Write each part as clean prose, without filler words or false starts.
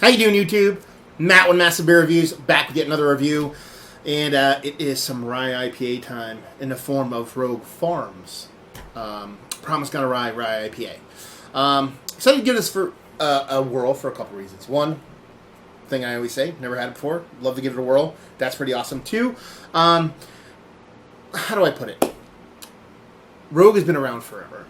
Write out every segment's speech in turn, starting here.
How you doing, YouTube? Matt with Massive Beer Reviews, back with yet another review. And it is some Rye IPA time in the form of Rogue Farms. Promis, Gone Aw Rye, Rye IPA. Excited to give this for a whirl for a couple reasons. One, thing I always say, never had it before, love to give it a whirl. That's pretty awesome. Two, how do I put it? Rogue has been around forever.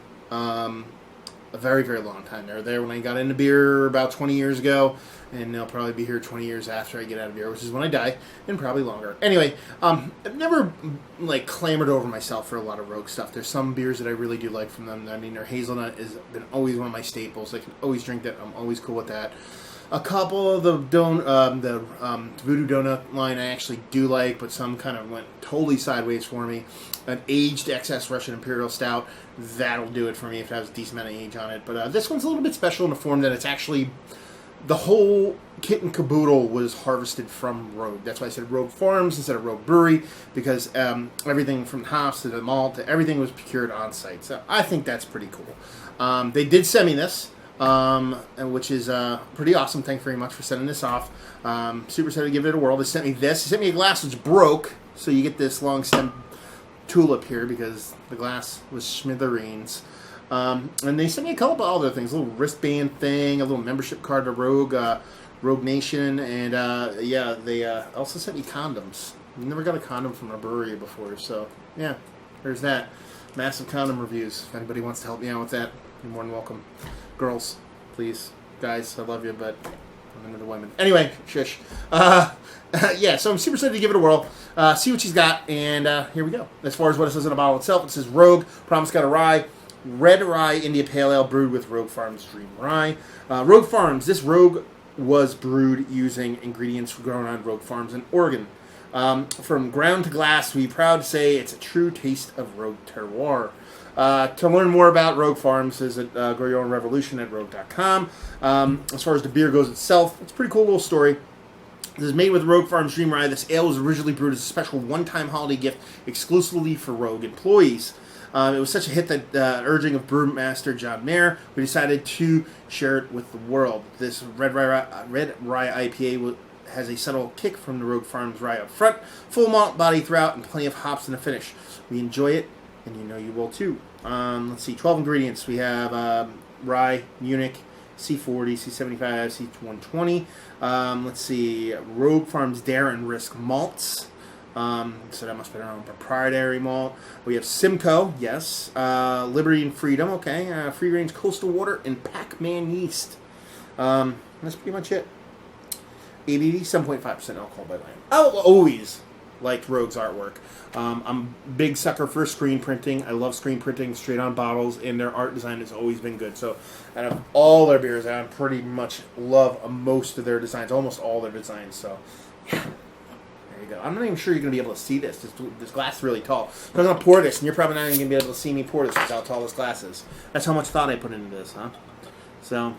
A very, very long time. They were there when I got into beer about 20 years ago, and they'll probably be here 20 years after I get out of beer, which is when I die, and probably longer. Anyway, I've never, clamored over myself for a lot of Rogue stuff. There's some beers that I really do like from them. I mean, their hazelnut has been always one of my staples. I can always drink that. I'm always cool with that. A couple of the Voodoo Donut line I actually do like, but some kind of went totally sideways for me. An aged excess Russian Imperial Stout, that'll do it for me if it has a decent amount of age on it. But this one's a little bit special in the form that it's actually, the whole kit and caboodle was harvested from Rogue. That's why I said Rogue Farms instead of Rogue Brewery, because everything from hops to the malt to everything was procured on site. So I think that's pretty cool. They did send me this. Which is pretty awesome. Thank you very much for sending this off. Super excited to give it a whirl. They sent me this. They sent me a glass which broke, so you get this long stem tulip here because the glass was smithereens. And they sent me a couple of other things, a little wristband thing, a little membership card to Rogue Nation, and yeah, they also sent me condoms. Never got a condom from a brewery before, so yeah, there's that. Massive condom reviews. If anybody wants to help me out with that, you're more than welcome. Girls, please. Guys, I love you, but I'm into the women. Anyway, shush. Yeah, so I'm super excited to give it a whirl, see what she's got, and here we go. As far as what it says in the bottle itself, it says Rogue, Promis, Gone Aw Rye, Red Rye India Pale Ale brewed with Rogue Farms Dream Rye. Rogue Farms, this Rogue was brewed using ingredients grown on Rogue Farms in Oregon. From ground to glass, we proud to say it's a true taste of Rogue terroir. To learn more about Rogue Farms, visit Grow Your Own Revolution at rogue.com. As far as the beer goes itself, it's a pretty cool little story. This is made with Rogue Farms Dream Rye. This ale was originally brewed as a special one-time holiday gift exclusively for Rogue employees. It was such a hit that, urging of brewmaster John Mayer, we decided to share it with the world. This Red Rye IPA has a subtle kick from the Rogue Farms Rye up front, full malt body throughout, and plenty of hops in the finish. We enjoy it, and you know you will too. Let's see, 12 ingredients. We have rye, Munich, C40, C75, C120. Let's see, Rogue Farms Dare and Risk malts. So that must be our own proprietary malt. We have Simcoe, yes. Liberty and Freedom, okay. Free range coastal water and Pac-Man yeast. That's pretty much it. ABV, 7.5% alcohol by volume. Oh, always liked Rogue's artwork. I'm a big sucker for screen printing. I love screen printing straight on bottles, and their art design has always been good. So out of all their beers, I pretty much love most of their designs, almost all their designs. So yeah, there you go. I'm not even sure you're going to be able to see this. This glass is really tall. So I'm going to pour this, and you're probably not even going to be able to see me pour this because how tall this glass is. That's how much thought I put into this, huh? So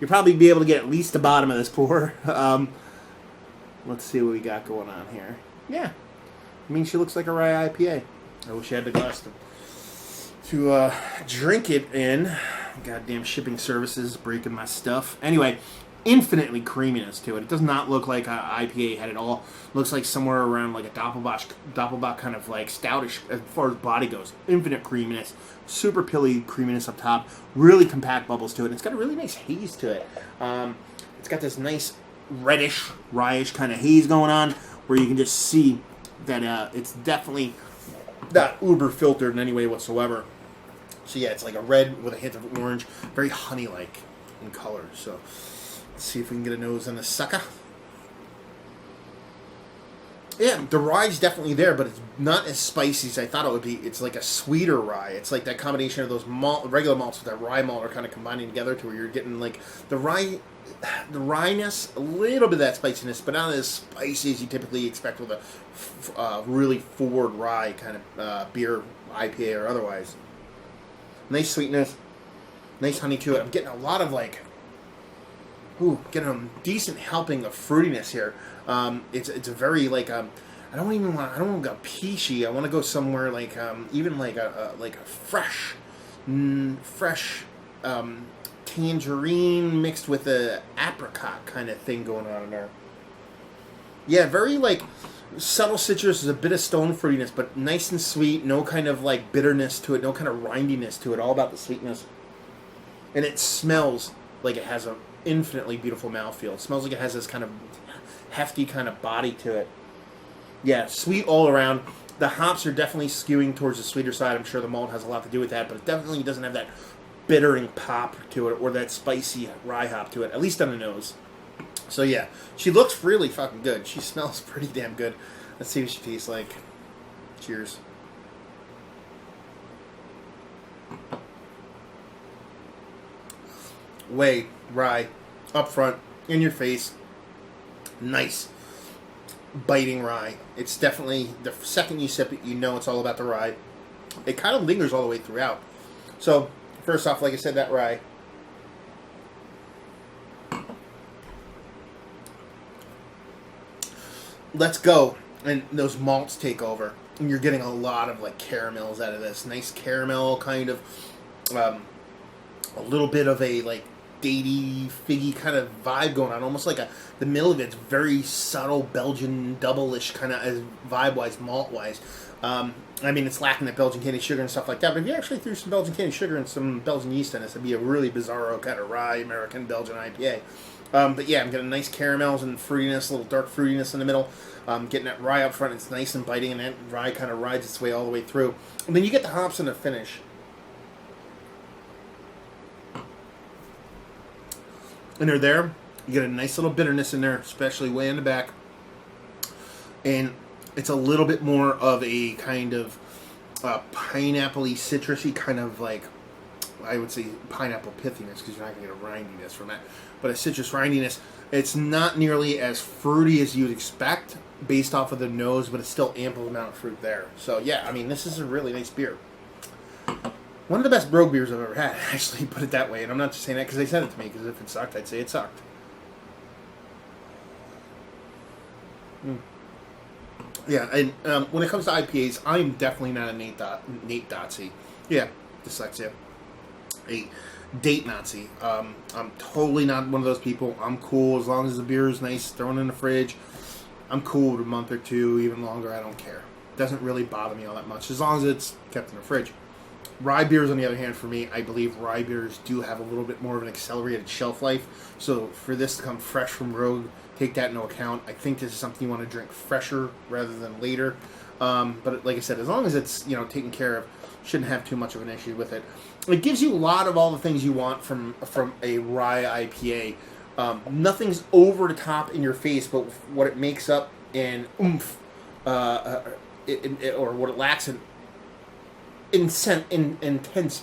you'll probably be able to get at least the bottom of this pour. Let's see what we got going on here. Yeah. I mean, she looks like a Rye IPA. I wish I had the glass to drink it in. Goddamn shipping services breaking my stuff. Anyway, infinitely creaminess to it. It does not look like an IPA had it all. Looks like somewhere around like a Doppelbock kind of like stoutish as far as body goes. Infinite creaminess. Super pilly creaminess up top. Really compact bubbles to it. And it's got a really nice haze to it. It's got this nice reddish, rye-ish kind of haze going on where you can just see that it's definitely not uber filtered in any way whatsoever. So yeah, it's like a red with a hint of orange, very honey-like in color. So let's see if we can get a nose on the sucker. Yeah, the rye's definitely there, but it's not as spicy as I thought it would be. It's like a sweeter rye. It's like that combination of those regular malts with that rye malt are kind of combining together to where you're getting like the ryeness, a little bit of that spiciness, but not as spicy as you typically expect with a really forward rye kind of beer, IPA or otherwise. Nice sweetness, nice honey to it. I'm getting a lot of getting a decent helping of fruitiness here. It's a very I don't want to go peachy. I want to go somewhere even like a fresh tangerine mixed with a apricot kind of thing going on in there. Yeah, very like subtle citrus. There's a bit of stone fruitiness, but nice and sweet. No kind of like bitterness to it. No kind of rindiness to it. All about the sweetness. And it smells like it has an infinitely beautiful mouthfeel. It smells like it has this kind of hefty kind of body to it. Yeah, sweet all around. The hops are definitely skewing towards the sweeter side. I'm sure the malt has a lot to do with that, but it definitely doesn't have that bittering pop to it or that spicy rye hop to it, at least on the nose. So yeah, she looks really fucking good. She smells pretty damn good. Let's see what she tastes like. Cheers. Way rye, up front, in your face, nice, biting rye. It's definitely, the second you sip it, you know it's all about the rye. It kind of lingers all the way throughout. So, first off, like I said, that rye. Let's go. And those malts take over. And you're getting a lot of, like, caramels out of this. Nice caramel, kind of, a little bit of a, like, datey, figgy kind of vibe going on. Almost like the middle of it's very subtle Belgian double-ish kind of vibe-wise, malt-wise. I mean, it's lacking that Belgian candy sugar and stuff like that, but if you actually threw some Belgian candy sugar and some Belgian yeast in it, it'd be a really bizarro kind of rye, American, Belgian IPA. But yeah, I'm getting nice caramels and fruitiness, a little dark fruitiness in the middle. Getting that rye up front, it's nice and biting, and that rye kind of rides its way all the way through. And then you get the hops in the finish. And they're there. You get a nice little bitterness in there, especially way in the back. And it's a little bit more of a kind of pineapple-y, citrusy kind of like, I would say pineapple pithiness, because you're not going to get a rindiness from that. But a citrus rindiness. It's not nearly as fruity as you'd expect based off of the nose, but it's still ample amount of fruit there. So yeah, I mean, this is a really nice beer. One of the best Rogue beers I've ever had, actually, put it that way. And I'm not just saying that because they sent it to me, because if it sucked, I'd say it sucked. Yeah, and when it comes to IPAs, I'm definitely not a Nate Dotsy. Yeah, dyslexia. A date Nazi. I'm totally not one of those people. I'm cool as long as the beer is nice, thrown in the fridge. I'm cool with a month or two, even longer, I don't care. It doesn't really bother me all that much, as long as it's kept in the fridge. Rye beers, on the other hand, for me, I believe rye beers do have a little bit more of an accelerated shelf life. So for this to come fresh from Rogue, take that into account. I think this is something you want to drink fresher rather than later. But like I said, as long as it's taken care of, shouldn't have too much of an issue with it. It gives you a lot of all the things you want from a rye IPA. Nothing's over the top in your face, but what it makes up in oomph, or what it lacks in intense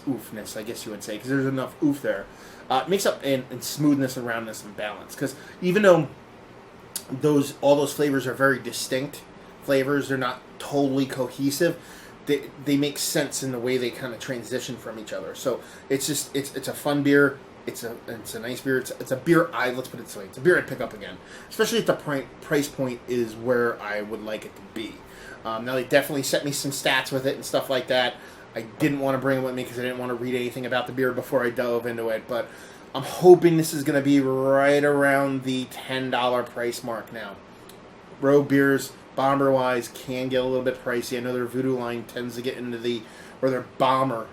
oofness, I guess you would say, because there's enough oof there. It makes up in smoothness and roundness and balance. Because even though all those flavors are very distinct flavors, they're not totally cohesive. They make sense in the way they kind of transition from each other. So it's a fun beer. It's a nice beer. It's a beer let's put it this way. It's a beer I'd pick up again, especially if the price point is where I would like it to be. Now they definitely sent me some stats with it and stuff like that. I didn't want to bring it with me because I didn't want to read anything about the beer before I dove into it, but I'm hoping this is going to be right around the $10 price mark now. Rogue beers, bomber-wise, can get a little bit pricey. I know their Voodoo line tends to get into or their Bomber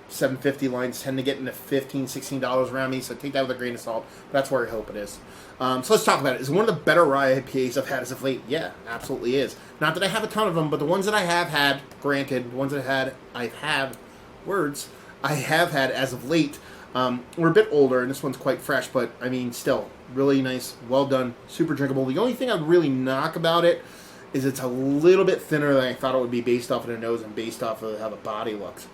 750 lines tend to get into $15, $16 around me, so take that with a grain of salt. But that's where I hope it is. So let's talk about it. Is it one of the better rye IPAs I've had as of late? Yeah, absolutely is. Not that I have a ton of them, but the ones that I have had, granted, the ones that I have had as of late, were a bit older, and this one's quite fresh, but, I mean, still, really nice, well done, super drinkable. The only thing I'd really knock about it is it's a little bit thinner than I thought it would be based off of the nose and based off of how the body looks.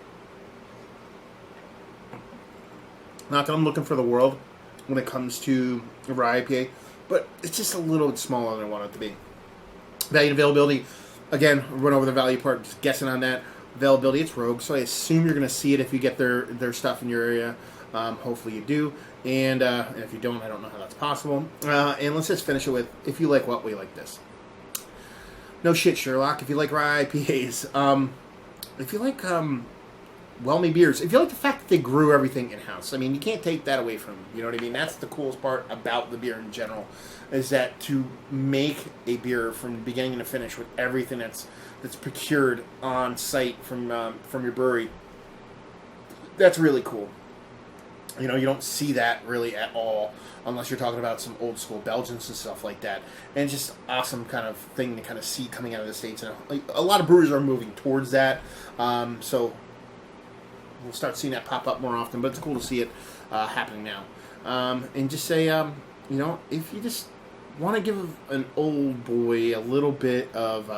Not that I'm looking for the world when it comes to a rye IPA, but it's just a little bit smaller than I want it to be. Value and availability, again, run over the value part, just guessing on that. Availability, it's Rogue, so I assume you're going to see it if you get their stuff in your area. Hopefully you do, and if you don't, I don't know how that's possible. And let's just finish it with, if you like what, we like this. No shit, Sherlock, if you like rye IPAs. If you like well-made beers. If you like the fact that they grew everything in-house, I mean, you can't take that away from them. You know what I mean? That's the coolest part about the beer in general, is that to make a beer from beginning to finish with everything that's procured on site from your brewery, that's really cool. You know, you don't see that really at all unless you're talking about some old school Belgians and stuff like that. And it's just awesome kind of thing to kind of see coming out of the States. And a lot of breweries are moving towards that. So we'll start seeing that pop up more often. But it's cool to see it happening now. And just say, you know, if you just want to give an old boy a little bit of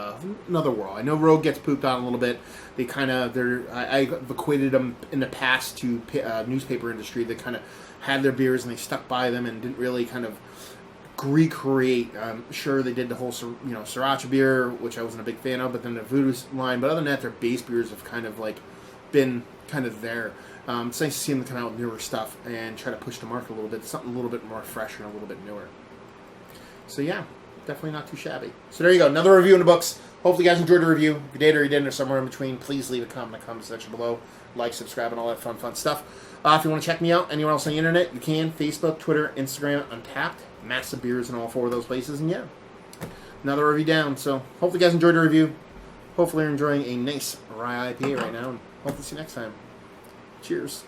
another world. I know Rogue gets pooped on a little bit. They kind of, I've equated them in the past to newspaper industry. They kind of had their beers and they stuck by them and didn't really kind of recreate. Sure, they did the whole, you know, Sriracha beer, which I wasn't a big fan of, but then the Voodoo line. But other than that, their base beers have kind of like been kind of there. It's nice to see them come out with newer stuff and try to push the market a little bit. Something a little bit more fresh and a little bit newer. So yeah, definitely not too shabby. So there you go, another review in the books. Hopefully you guys enjoyed the review. If you did or you didn't or somewhere in between, please leave a comment in the comment section below. Like, subscribe, and all that fun stuff. If you want to check me out anywhere else on the internet, you can. Facebook, Twitter, Instagram, Untapped. Massive beers in all 4 of those places. And yeah, another review down. So hopefully you guys enjoyed the review. Hopefully you're enjoying a nice Rye IPA right now. And hopefully see you next time. Cheers.